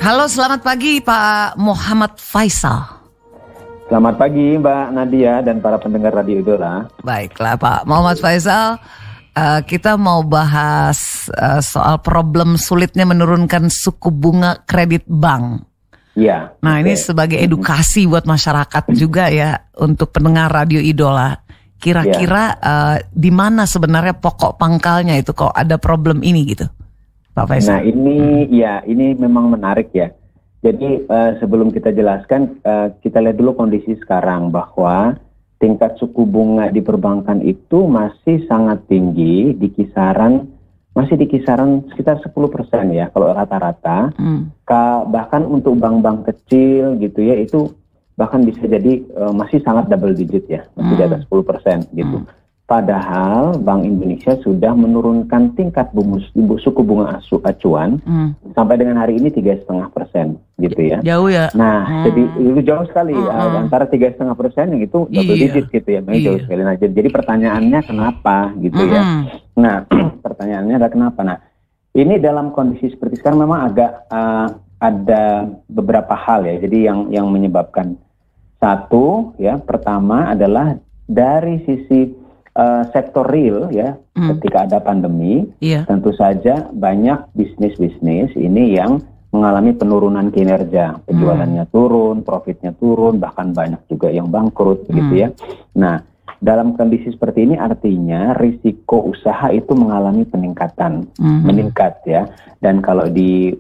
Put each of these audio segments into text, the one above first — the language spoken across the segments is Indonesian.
Halo, selamat pagi Pak Muhammad Faisal. Selamat pagi Mbak Nadia dan para pendengar Radio Idola. Baiklah Pak Muhammad Faisal, kita mau bahas soal problem sulitnya menurunkan suku bunga kredit bank. Iya. Nah ini sebagai edukasi buat masyarakat juga ya untuk pendengar Radio Idola. Kira-kira di mana sebenarnya pokok pangkalnya itu kok ada problem ini gitu, Pak Faisal? Nah ini memang menarik ya. Jadi sebelum kita jelaskan, kita lihat dulu kondisi sekarang bahwa tingkat suku bunga di perbankan itu masih sangat tinggi, masih di kisaran sekitar 10% ya kalau rata-rata. Bahkan untuk bank-bank kecil gitu ya, itu bahkan bisa jadi masih sangat double digit ya, masih di atas 10% gitu. Padahal Bank Indonesia sudah menurunkan tingkat suku bunga acuan sampai dengan hari ini 3,5% gitu ya. Jauh ya. Nah, jadi itu jauh sekali antara 3,5% yang itu double digit gitu ya, jauh sekali. Nah, jadi pertanyaannya kenapa gitu ya. Nah, pertanyaannya adalah kenapa. Nah, ini dalam kondisi seperti sekarang memang agak ada beberapa hal ya. Jadi yang menyebabkan, satu ya, pertama adalah dari sisi sektor real ya, ketika ada pandemi, tentu saja banyak bisnis ini yang mengalami penurunan kinerja, penjualannya turun, profitnya turun, bahkan banyak juga yang bangkrut gitu ya. Nah, dalam kondisi seperti ini artinya risiko usaha itu mengalami peningkatan, meningkat ya. Dan kalau di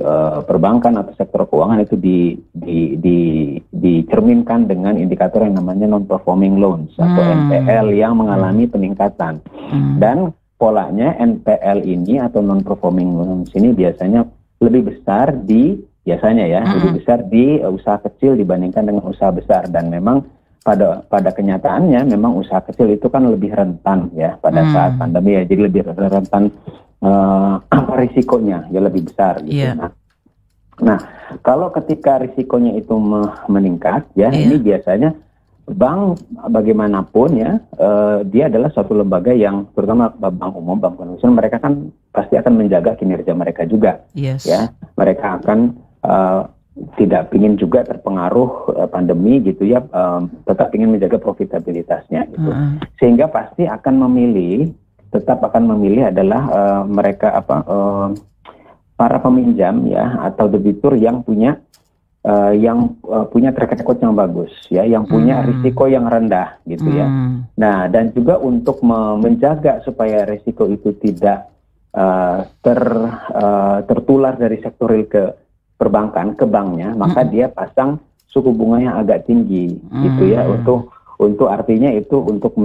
perbankan atau sektor keuangan itu dicerminkan dengan indikator yang namanya non-performing loans atau NPL yang mengalami peningkatan. Dan polanya NPL ini atau non-performing loans ini biasanya lebih besar lebih besar di usaha kecil dibandingkan dengan usaha besar. Dan memang pada kenyataannya memang usaha kecil itu kan lebih rentan ya pada saat pandemi ya, jadi lebih rentan risikonya ya lebih besar gitu. Nah, kalau ketika risikonya itu meningkat ya, ini biasanya bank bagaimanapun ya, dia adalah suatu lembaga yang terutama bank umum, bank konvensional, mereka kan pasti akan menjaga kinerja mereka juga ya, mereka akan tidak ingin juga terpengaruh pandemi gitu ya, tetap ingin menjaga profitabilitasnya gitu. Sehingga pasti tetap akan memilih adalah mereka para peminjam ya atau debitur yang punya track record yang bagus ya, yang punya risiko yang rendah gitu ya. Nah, dan juga untuk menjaga supaya risiko itu tidak tertular dari sektor real ke perbankan, ke banknya, maka dia pasang suku bunga yang agak tinggi gitu ya, untuk artinya itu untuk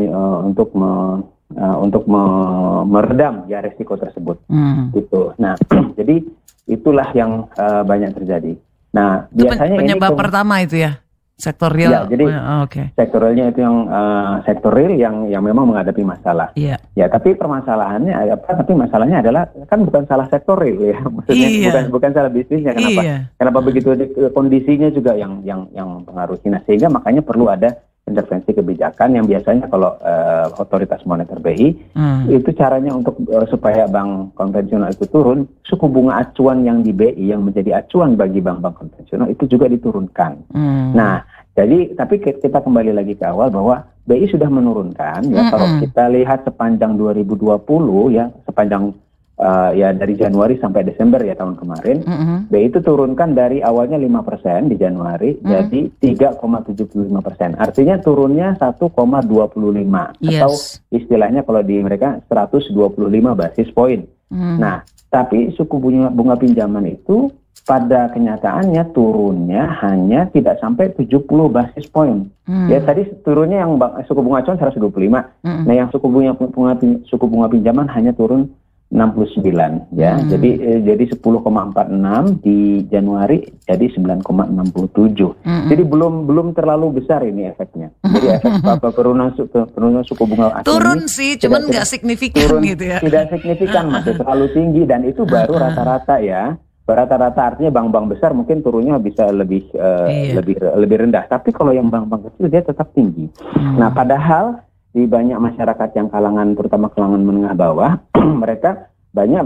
meredam ya risiko tersebut gitu. Nah, jadi itulah yang banyak terjadi. Nah, biasanya penyebab ini pertama itu ya, sektor real. Ya, jadi sektor realnya itu yang sektor real yang memang menghadapi masalah. Ya, tapi permasalahannya Tapi masalahnya adalah kan bukan salah sektor real ya, maksudnya bukan salah bisnisnya. Kenapa begitu kondisinya juga yang mempengaruhi. Nah, sehingga makanya perlu ada intervensi kebijakan yang biasanya kalau otoritas moneter BI itu caranya untuk supaya bank konvensional itu turun, suku bunga acuan yang di BI yang menjadi acuan bagi bank-bank konvensional itu juga diturunkan. Nah, jadi tapi kita kembali lagi ke awal bahwa BI sudah menurunkan ya. Kalau kita lihat sepanjang 2020 ya, sepanjang ya dari Januari sampai Desember ya tahun kemarin, BI itu turunkan dari awalnya 5% di Januari jadi 3,75%. Artinya turunnya 1,25 atau istilahnya kalau di mereka 125 basis poin. Nah, tapi suku bunga pinjaman itu pada kenyataannya turunnya hanya tidak sampai 70 basis poin. Ya tadi turunnya yang suku bunga acuan 125. Nah, yang suku bunga pinjaman hanya turun 69 ya. Jadi 10,46 di Januari jadi 9,67. Jadi belum terlalu besar ini efeknya. Jadi efek penurunan suku bunga acuan turun sih, cuman nggak signifikan gitu ya. Tidak signifikan, masih terlalu tinggi dan itu baru rata-rata ya. Rata-rata artinya bank-bank besar mungkin turunnya bisa lebih rendah. Tapi kalau yang bank-bank kecil dia tetap tinggi. Nah, padahal di banyak masyarakat yang terutama kalangan menengah bawah, mereka banyak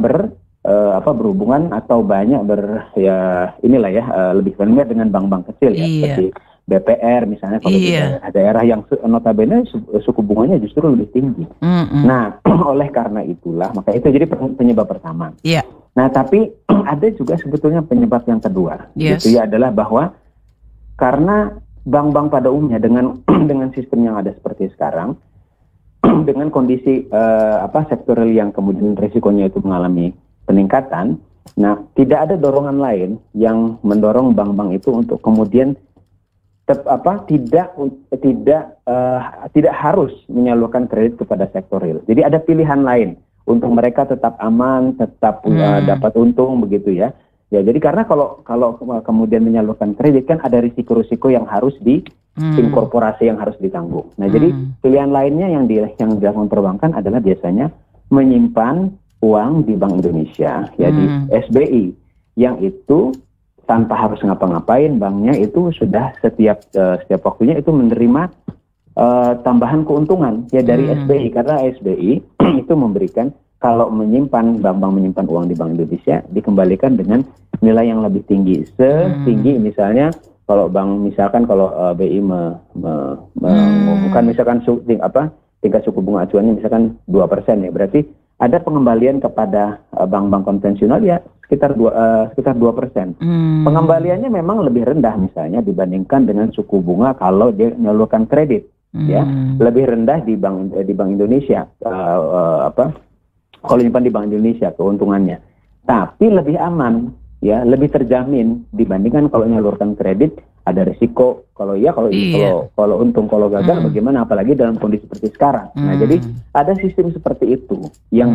berhubungan atau banyak lebih familiar dengan bank-bank kecil ya, seperti BPR misalnya, kalau di daerah yang notabene suku bunganya justru lebih tinggi. Nah, oleh karena itulah, maka itu jadi penyebab pertama. Nah, tapi ada juga sebetulnya penyebab yang kedua, itu adalah bahwa karena bank-bank pada umumnya dengan sistem yang ada seperti sekarang, dengan kondisi sektoral yang kemudian risikonya itu mengalami peningkatan, nah tidak ada dorongan lain yang mendorong bank-bank itu untuk kemudian tidak harus menyalurkan kredit kepada sektor real. Jadi ada pilihan lain untuk mereka tetap aman, tetap dapat untung begitu ya. Ya, jadi karena kalau kemudian menyalurkan kredit kan ada risiko-risiko yang harus inkorporasi yang harus ditanggung. Nah, jadi pilihan lainnya yang dilakukan perbankan adalah biasanya menyimpan uang di Bank Indonesia, ya, di SBI, yang itu tanpa harus ngapa-ngapain, banknya itu sudah setiap waktunya itu menerima tambahan keuntungan ya dari SBI, karena SBI itu memberikan, kalau bank-bank menyimpan uang di Bank Indonesia dikembalikan dengan nilai yang lebih tinggi, setinggi misalnya kalau BI mengumumkan misalkan tingkat suku bunga acuannya misalkan 2% ya, berarti ada pengembalian kepada bank-bank konvensional ya sekitar 2%. Pengembaliannya memang lebih rendah misalnya dibandingkan dengan suku bunga kalau dia menyalurkan kredit, ya lebih rendah di Bank Indonesia. Kalau nyimpan di Bank Indonesia keuntungannya, tapi lebih aman, ya lebih terjamin dibandingkan kalau menyalurkan kredit. Ada risiko kalau untung, kalau gagal bagaimana, apalagi dalam kondisi seperti sekarang. Nah, jadi ada sistem seperti itu yang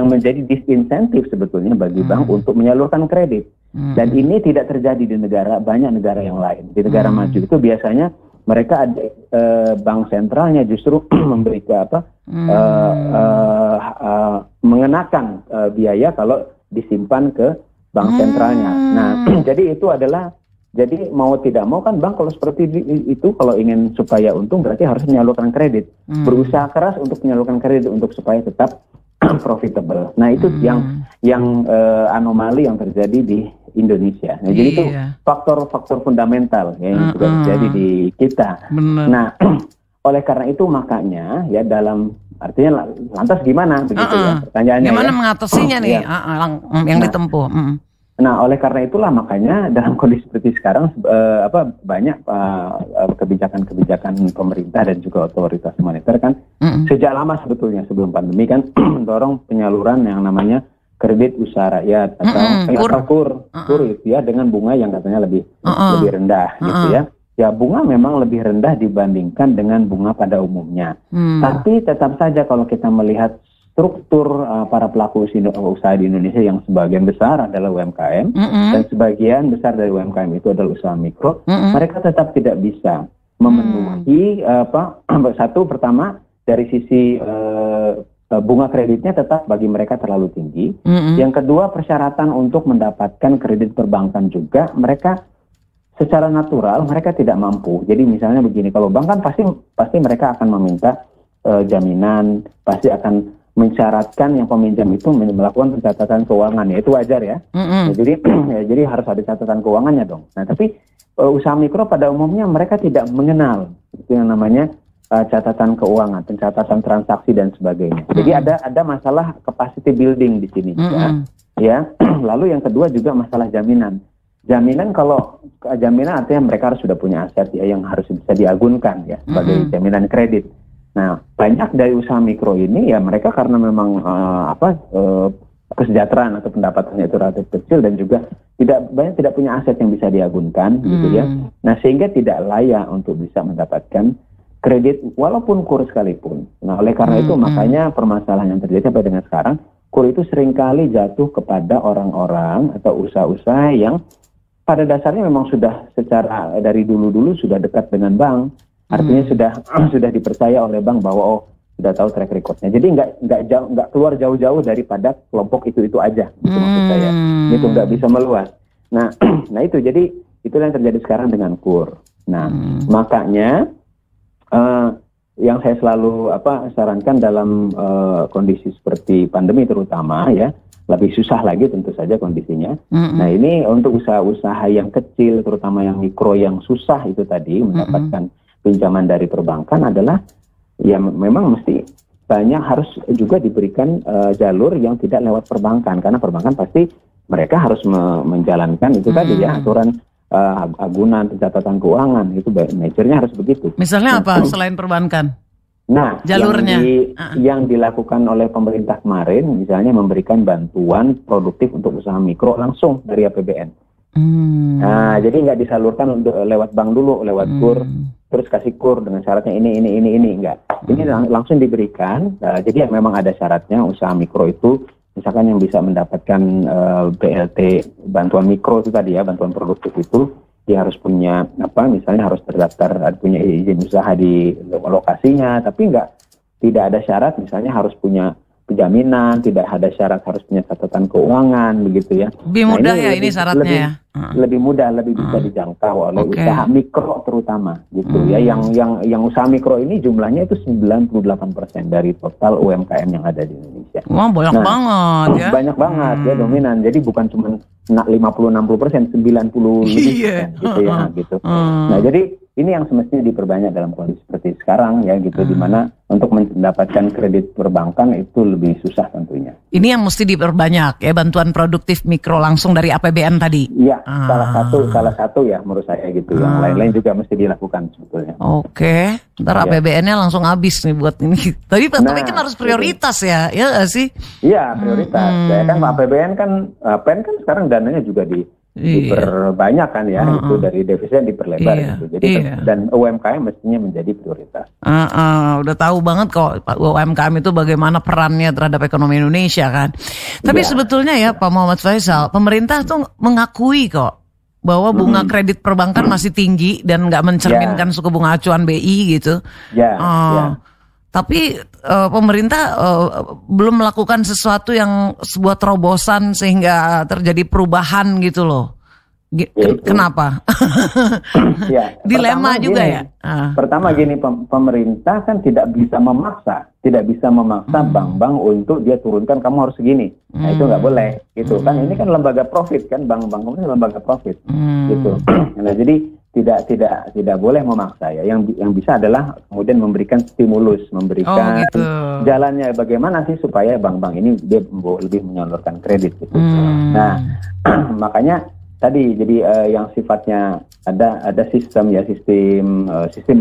menjadi disinsentif sebetulnya bagi bank untuk menyalurkan kredit. Dan ini tidak terjadi di banyak negara yang lain. Di negara maju itu biasanya mereka ada bank sentralnya justru memberikan mengenakan biaya kalau disimpan ke bank sentralnya. Nah, jadi itu adalah, jadi mau tidak mau kan bank kalau seperti itu, kalau ingin supaya untung berarti harus menyalurkan kredit. Berusaha keras untuk menyalurkan kredit untuk supaya tetap profitable. Nah, itu yang anomali yang terjadi di Indonesia. Nah, jadi itu faktor-faktor fundamental yang juga terjadi di kita. Nah, oleh karena itu makanya ya artinya lantas gimana begitu ya pertanyaannya. Gimana ya? mengatasinya nih yang ditempuh. Nah, oleh karena itulah makanya dalam kondisi seperti sekarang banyak kebijakan-kebijakan pemerintah dan juga otoritas moneter kan sejak lama sebetulnya sebelum pandemi kan mendorong penyaluran yang namanya kredit usaha rakyat atau KUR itu ya, dengan bunga yang katanya lebih rendah gitu ya. Ya, bunga memang lebih rendah dibandingkan dengan bunga pada umumnya. Tapi tetap saja kalau kita melihat struktur para pelaku usaha di Indonesia yang sebagian besar adalah UMKM dan sebagian besar dari UMKM itu adalah usaha mikro, mereka tetap tidak bisa memenuhi pertama dari sisi bunga kreditnya tetap bagi mereka terlalu tinggi. Yang kedua, persyaratan untuk mendapatkan kredit perbankan juga mereka secara natural mereka tidak mampu. Jadi misalnya begini, kalau bank kan pasti mereka akan meminta jaminan, pasti akan mensyaratkan yang peminjam itu melakukan pencatatan keuangan, ya itu wajar ya. Jadi harus ada catatan keuangannya dong. Nah, tapi usaha mikro pada umumnya mereka tidak mengenal itu yang namanya catatan keuangan, pencatatan transaksi dan sebagainya. Jadi ada masalah capacity building di sini ya. Lalu yang kedua juga masalah jaminan. Jaminan artinya mereka harus sudah punya aset ya yang harus bisa diagunkan ya sebagai jaminan kredit. Nah, banyak dari usaha mikro ini ya mereka karena memang kesejahteraan atau pendapatannya itu relatif kecil dan juga tidak punya aset yang bisa diagunkan gitu ya. Nah, sehingga tidak layak untuk bisa mendapatkan kredit walaupun KUR sekalipun. Nah, oleh karena itu makanya permasalahan yang terjadi sampai dengan sekarang, KUR itu seringkali jatuh kepada orang-orang atau usaha-usaha yang pada dasarnya memang sudah secara dari dulu-dulu sudah dekat dengan bank. Artinya sudah dipercaya oleh bank bahwa sudah tahu track recordnya. Jadi nggak keluar jauh-jauh daripada kelompok itu aja, gitu maksud saya. Itu nggak bisa meluas. Nah itu jadi itulah yang terjadi sekarang dengan KUR. Nah makanya yang saya selalu sarankan dalam kondisi seperti pandemi terutama ya, lebih susah lagi tentu saja kondisinya. Nah ini untuk usaha-usaha yang kecil, terutama yang mikro yang susah itu tadi mendapatkan pinjaman dari perbankan adalah ya memang mesti banyak harus juga diberikan jalur yang tidak lewat perbankan, karena perbankan pasti mereka harus menjalankan itu tadi ya aturan agunan pencatatan keuangan, itu nature-nya harus begitu. Misalnya apa selain perbankan? Nah, jalurnya yang dilakukan oleh pemerintah kemarin, misalnya memberikan bantuan produktif untuk usaha mikro langsung dari APBN. Nah, jadi nggak disalurkan untuk lewat bank dulu, lewat KUR, terus kasih KUR dengan syaratnya ini, enggak. Ini langsung diberikan. Jadi memang ada syaratnya usaha mikro itu, misalkan yang bisa mendapatkan BLT bantuan mikro itu tadi ya, bantuan produktif itu. Dia harus punya misalnya harus terdaftar, punya izin usaha di lokasinya, tapi tidak ada syarat misalnya harus punya jaminan, tidak ada syarat harus punya catatan keuangan begitu ya. Lebih mudah ini syaratnya lebih mudah, lebih bisa dijangkau oleh usaha mikro terutama gitu ya. Yang usaha mikro ini jumlahnya itu 98% dari total UMKM yang ada di Indonesia. Wah, banyak banget ya. Banyak banget ya, dominan. Jadi bukan cuma 50-60%, 90 lebih gitu ya gitu. Nah, jadi ini yang semestinya diperbanyak dalam kondisi seperti sekarang ya gitu, di mana untuk mendapatkan kredit perbankan itu lebih susah tentunya. Ini yang mesti diperbanyak ya, bantuan produktif mikro langsung dari APBN tadi. Iya, salah satu ya menurut saya gitu. Yang lain-lain juga mesti dilakukan sebetulnya. Oke, ntar APBN-nya langsung habis nih buat ini. Tapi kan harus prioritas ya nggak sih? Iya, prioritas. Ya kan APBN kan sekarang dananya juga diperbanyak kan ya, itu dari defisit diperlebar gitu. Jadi dan UMKM mestinya menjadi prioritas. Udah tahu banget kok UMKM itu bagaimana perannya terhadap ekonomi Indonesia kan. Tapi sebetulnya ya Pak Muhammad Faisal, pemerintah tuh mengakui kok bahwa bunga kredit perbankan masih tinggi dan nggak mencerminkan suku bunga acuan BI gitu. Tapi pemerintah belum melakukan sesuatu yang sebuah terobosan sehingga terjadi perubahan gitu loh. Kenapa? Dilema juga gini, ya. Pertama gini, pemerintah kan tidak bisa memaksa bank-bank untuk dia turunkan kamu harus segini. Nah itu nggak boleh, gitu kan? Ini kan lembaga profit kan, bank-bank ini lembaga profit, gitu. Nah jadi tidak boleh memaksa ya. Yang bisa adalah kemudian memberikan stimulus, memberikan jalannya bagaimana sih supaya bank-bank ini dia lebih menyalurkan kredit gitu. Nah makanya tadi jadi yang sifatnya ada sistem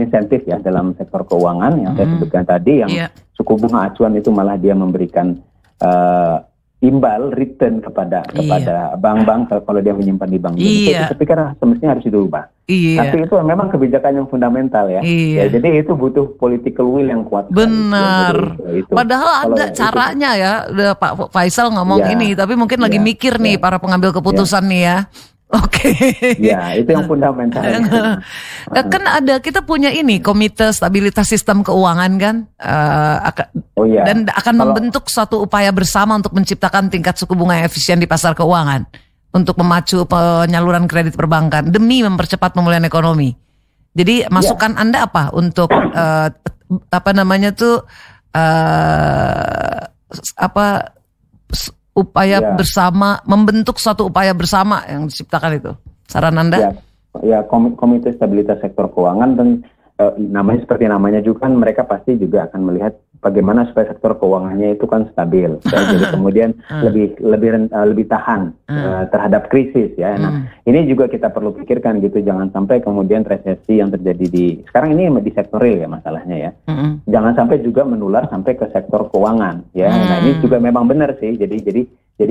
insentif ya dalam sektor keuangan yang saya sebutkan tadi, yang suku bunga acuan itu malah dia memberikan imbal return kepada bank-bank kalau dia menyimpan di bank. Saya pikir semestinya harus dirubah. Tapi itu memang kebijakan yang fundamental ya. Ya. Jadi itu butuh political will yang kuat. Benar. Padahal ada caranya ya. Pak Faisal ngomong ini, tapi mungkin lagi mikir nih para pengambil keputusan nih ya. Oke. Ya, itu yang fundamental. Kan kita punya ini Komite Stabilitas Sistem Keuangan kan, dan akan membentuk suatu upaya bersama untuk menciptakan tingkat suku bunga yang efisien di pasar keuangan untuk memacu penyaluran kredit perbankan demi mempercepat pemulihan ekonomi. Jadi masukan Anda apa untuk upaya bersama, membentuk suatu upaya bersama yang diciptakan itu? Saran Anda? Ya, Komite Stabilitas Sektor Keuangan dan namanya seperti namanya juga kan, mereka pasti juga akan melihat bagaimana supaya sektor keuangannya itu kan stabil, jadi kemudian lebih tahan terhadap krisis ya. Nah ini juga kita perlu pikirkan gitu, jangan sampai kemudian resesi yang terjadi sekarang ini di sektor real ya masalahnya ya, jangan sampai juga menular sampai ke sektor keuangan ya. Nah ini juga memang benar sih, jadi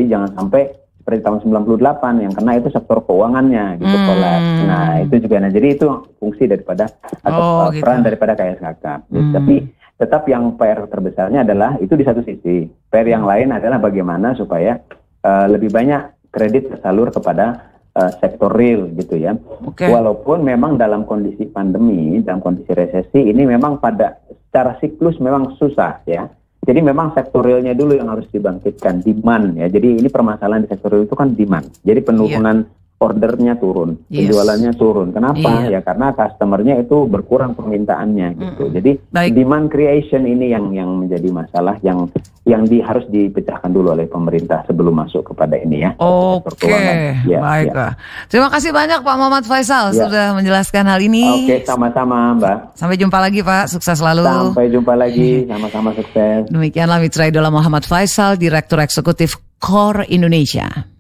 jangan sampai seperti tahun 98 yang kena itu sektor keuangannya gitu kolaps. Nah itu juga, jadi itu fungsi daripada atau peran daripada KSKK. Tapi tetap yang PR terbesarnya adalah itu di satu sisi. PR yang lain adalah bagaimana supaya lebih banyak kredit tersalur kepada sektor real gitu ya. Walaupun memang dalam kondisi pandemi, dalam kondisi resesi ini memang pada secara siklus memang susah ya. Jadi memang sektor realnya dulu yang harus dibangkitkan, demand ya. Jadi ini permasalahan di sektor real itu kan demand. Jadi penurunan ordernya turun, penjualannya turun. Kenapa? Ya karena customernya itu berkurang permintaannya gitu. Jadi demand creation ini yang menjadi masalah yang harus dipecahkan dulu oleh pemerintah sebelum masuk kepada ini ya. Oke, baiklah. Terima kasih banyak Pak Muhammad Faisal sudah menjelaskan hal ini. Oke, sama-sama Mbak. Sampai jumpa lagi Pak, sukses selalu. Sampai jumpa lagi, sama-sama sukses. Demikianlah Mitra Idola Muhammad Faisal, Direktur Eksekutif Core Indonesia.